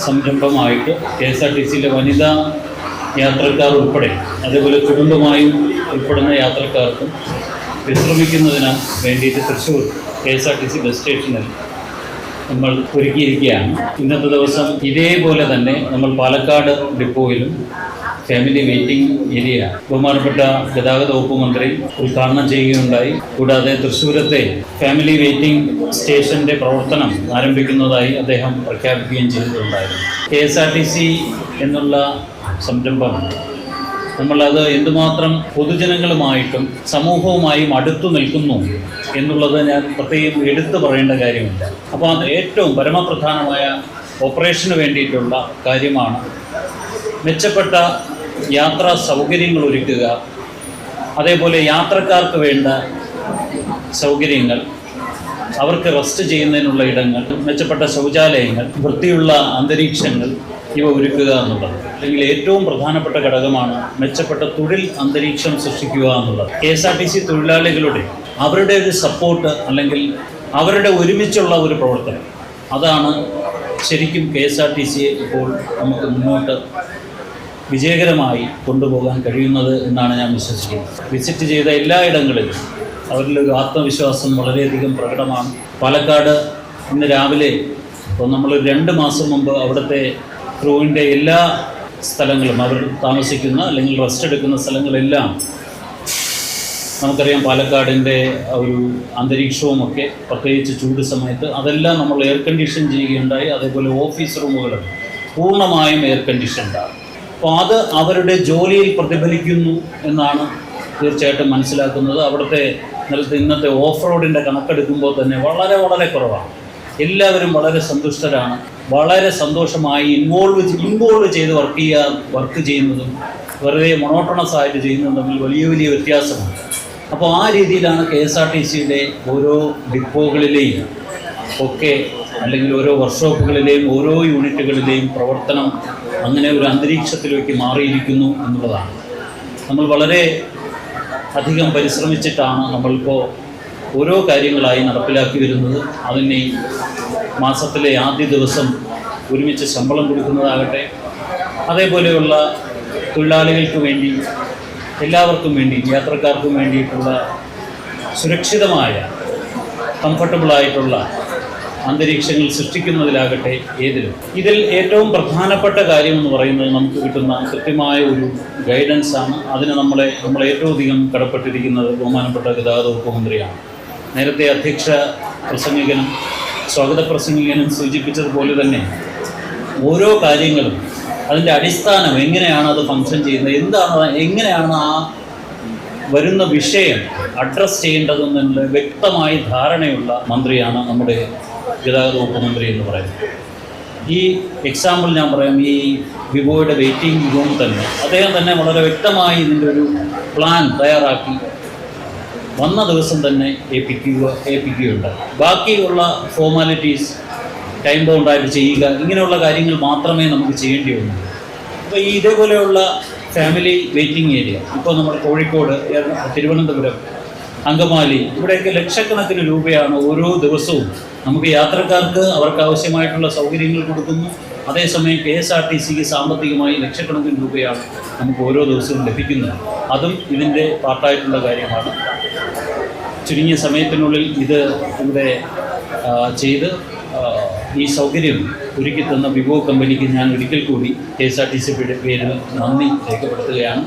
സംരംഭമായിട്ട് KSRTCയിലെ വനിതാ യാത്രക്കാർ ഉൾപ്പെടെ അതേപോലെ കുടുംബമായും ഉൾപ്പെടുന്ന യാത്രക്കാർക്കും വിശ്രമിക്കുന്നതിന് വേണ്ടിയിട്ട് തൃശ്ശൂർ KSRTC ബസ് സ്റ്റേഷനിൽ നമ്മൾ ഒരുക്കിയിരിക്കുകയാണ്. ഇന്നത്തെ ദിവസം ഇതേപോലെ തന്നെ നമ്മൾ പാലക്കാട് ഡിപ്പോയിലും ഫാമിലി വെയിറ്റിംഗ് ഏരിയ ബഹുമാനപ്പെട്ട ഗതാഗത വകുപ്പ് മന്ത്രി ഉദ്ഘാടനം ചെയ്യുകയുണ്ടായി. കൂടാതെ തൃശ്ശൂരത്തെ ഫാമിലി വെയിറ്റിംഗ് സ്റ്റേഷന്റെ പ്രവർത്തനം ആരംഭിക്കുന്നതായി അദ്ദേഹം പ്രഖ്യാപിക്കുകയും ചെയ്തിട്ടുണ്ടായിരുന്നു. KSRTC എന്നുള്ള സംരംഭം നമ്മളത് എന്തുമാത്രം പൊതുജനങ്ങളുമായിട്ടും സമൂഹവുമായും അടുത്തു നിൽക്കുന്നു എന്നുള്ളത് ഞാൻ പ്രത്യേകം എടുത്തു പറയേണ്ട കാര്യമില്ല. അപ്പോൾ അത് ഏറ്റവും പരമപ്രധാനമായ ഓപ്പറേഷന് വേണ്ടിയിട്ടുള്ള കാര്യമാണ് മെച്ചപ്പെട്ട യാത്രാ സൗകര്യങ്ങൾ ഒരുക്കുക, അതേപോലെ യാത്രക്കാർക്ക് വേണ്ട സൗകര്യങ്ങൾ, അവർക്ക് റെസ്റ്റ് ചെയ്യുന്നതിനുള്ള ഇടങ്ങൾ, മെച്ചപ്പെട്ട ശൗചാലയങ്ങൾ, വൃത്തിയുള്ള അന്തരീക്ഷങ്ങൾ ഇവ ഒരുക്കുക എന്നുള്ളത്. അല്ലെങ്കിൽ ഏറ്റവും പ്രധാനപ്പെട്ട ഘടകമാണ് മെച്ചപ്പെട്ട തൊഴിൽ അന്തരീക്ഷം സൃഷ്ടിക്കുക എന്നുള്ളത്. KSRTC തൊഴിലാളികളുടെ അവരുടെ ഒരു സപ്പോർട്ട് അല്ലെങ്കിൽ അവരുടെ ഒരുമിച്ചുള്ള ഒരു പ്രവർത്തനം, അതാണ് ശരിക്കും KSRTCയെ ഇപ്പോൾ നമുക്ക് മുന്നോട്ട് വിജയകരമായി കൊണ്ടുപോകാൻ കഴിയുന്നത് എന്നാണ് ഞാൻ വിശ്വസിക്കുന്നത്. വിസിറ്റ് ചെയ്ത എല്ലായിടങ്ങളിലും അവരിലൊരു ആത്മവിശ്വാസം വളരെയധികം പ്രകടമാണ്. പാലക്കാട് ഇന്ന് രാവിലെ ഇപ്പോൾ നമ്മൾ 2 മാസം മുമ്പ് അവിടുത്തെ ക്രൂവിൻ്റെ എല്ലാ സ്ഥലങ്ങളും, അവർ താമസിക്കുന്ന അല്ലെങ്കിൽ റെസ്റ്റ് എടുക്കുന്ന സ്ഥലങ്ങളെല്ലാം നമുക്കറിയാം, പാലക്കാടിൻ്റെ ഒരു അന്തരീക്ഷവുമൊക്കെ പ്രത്യേകിച്ച് ചൂട് സമയത്ത് അതെല്ലാം നമ്മൾ എയർ കണ്ടീഷൻ ചെയ്യുകയുണ്ടായി. അതേപോലെ ഓഫീസ് റൂമുകൾ പൂർണ്ണമായും എയർ കണ്ടീഷൻഡാണ്. അപ്പോൾ അത് അവരുടെ ജോലിയിൽ പ്രതിഫലിക്കുന്നു എന്നാണ് തീർച്ചയായിട്ടും മനസ്സിലാക്കുന്നത്. അവിടുത്തെ ഇന്നത്തെ ഓഫ് റോഡിൻ്റെ കണക്കെടുക്കുമ്പോൾ തന്നെ വളരെ വളരെ കുറവാണ്. എല്ലാവരും വളരെ സന്തുഷ്ടരാണ്. വളരെ സന്തോഷമായി ഇൻവോൾവ് ചെയ്ത് വർക്ക് ചെയ്യുന്നതും വെറുതെ മൊണോട്ടണസ് ആയിട്ട് ചെയ്യുന്നതും തമ്മിൽ വലിയ വലിയ വ്യത്യാസമാണ്. അപ്പോൾ ആ രീതിയിലാണ് KSRTCയുടെ ഓരോ ഡിപ്പോകളിലെയും ഒക്കെ അല്ലെങ്കിൽ ഓരോ വർക്ക്ഷോപ്പുകളിലെയും ഓരോ യൂണിറ്റുകളിലെയും പ്രവർത്തനം അങ്ങനെ ഒരു അന്തരീക്ഷത്തിലേക്ക് മാറിയിരിക്കുന്നു എന്നുള്ളതാണ്. നമ്മൾ വളരെ അധികം പരിശ്രമിച്ചിട്ടാണ് നമ്മളിപ്പോൾ ഓരോ കാര്യങ്ങളായി നടപ്പിലാക്കി വരുന്നത്. അതിന് മാസത്തിലെ ആദ്യ ദിവസം ഒരുമിച്ച് ശമ്പളം കൊടുക്കുന്നതാകട്ടെ, അതേപോലെയുള്ള തൊഴിലാളികൾക്ക് വേണ്ടി, എല്ലാവർക്കും വേണ്ടി, യാത്രക്കാർക്കും വേണ്ടിയിട്ടുള്ള സുരക്ഷിതമായ കംഫർട്ടബിളായിട്ടുള്ള അന്തരീക്ഷങ്ങൾ സൃഷ്ടിക്കുന്നതിലാകട്ടെ, ഏതിലും. ഇതിൽ ഏറ്റവും പ്രധാനപ്പെട്ട കാര്യം എന്ന് പറയുന്നത് നമുക്ക് കിട്ടുന്ന കൃത്യമായ ഒരു ഗൈഡൻസാണ്. അതിന് നമ്മളെ ഏറ്റവും അധികം കടപ്പെട്ടിരിക്കുന്നത് ബഹുമാനപ്പെട്ട ഗതാഗത വകുപ്പ് മന്ത്രിയാണ്. നേരത്തെ അധ്യക്ഷ പ്രസംഗികനും സ്വാഗത പ്രസംഗികനും സൂചിപ്പിച്ചതുപോലെ തന്നെ ഓരോ കാര്യങ്ങളും അതിൻ്റെ അടിസ്ഥാനം, എങ്ങനെയാണ് അത് ഫങ്ഷൻ ചെയ്യുന്നത്, എങ്ങനെയാണ് ആ വരുന്ന വിഷയം അഡ്രസ്സ് ചെയ്യേണ്ടതെന്നുള്ള വ്യക്തമായി ധാരണയുള്ള മന്ത്രിയാണ് നമ്മുടെ ഗതാഗത വകുപ്പ് മന്ത്രി എന്ന് പറയുന്നത്. ഈ എക്സാമ്പിൾ ഞാൻ പറയാം, ഈ വിവോയുടെ വെയിറ്റിംഗ് റൂം തന്നെ അദ്ദേഹം തന്നെ വളരെ വ്യക്തമായി ഇതിൻ്റെ ഒരു പ്ലാൻ തയ്യാറാക്കി വന്ന ദിവസം തന്നെ ഏൽപ്പിക്കുകയുണ്ടായി. ബാക്കിയുള്ള ഫോർമാലിറ്റീസ് ടൈം ബൗണ്ടായിട്ട് ചെയ്യുക, ഇങ്ങനെയുള്ള കാര്യങ്ങൾ മാത്രമേ നമുക്ക് ചെയ്യേണ്ടി വന്നു. അപ്പോൾ ഈ ഇതേപോലെയുള്ള ഫാമിലി വെയിറ്റിംഗ് ഏരിയ ഇപ്പോൾ നമ്മൾ കോഴിക്കോട്, തിരുവനന്തപുരം, അങ്കമാലി, ഇവിടെയൊക്കെ ലക്ഷക്കണക്കിന് രൂപയാണ് ഓരോ ദിവസവും നമുക്ക് യാത്രക്കാർക്ക് അവർക്ക് ആവശ്യമായിട്ടുള്ള സൗകര്യങ്ങൾ കൊടുക്കുന്നു. അതേസമയം KSRTCക്ക് സാമ്പത്തികമായി ലക്ഷക്കണക്കിന് രൂപയാണ് നമുക്ക് ഓരോ ദിവസവും ലഭിക്കുന്നത്. അതും ഇതിൻ്റെ പാർട്ടായിട്ടുള്ള കാര്യമാണ്. ചുരുങ്ങിയ സമയത്തിനുള്ളിൽ ഇത് ഇവിടെ ചെയ്ത് ഈ സൗകര്യം ഒരുക്കി തന്ന വിവോ കമ്പനിക്ക് ഞാൻ ഒരിക്കൽ കൂടി KSRTCയുടെ പേരിൽ നന്ദി രേഖപ്പെടുത്തുകയാണ്.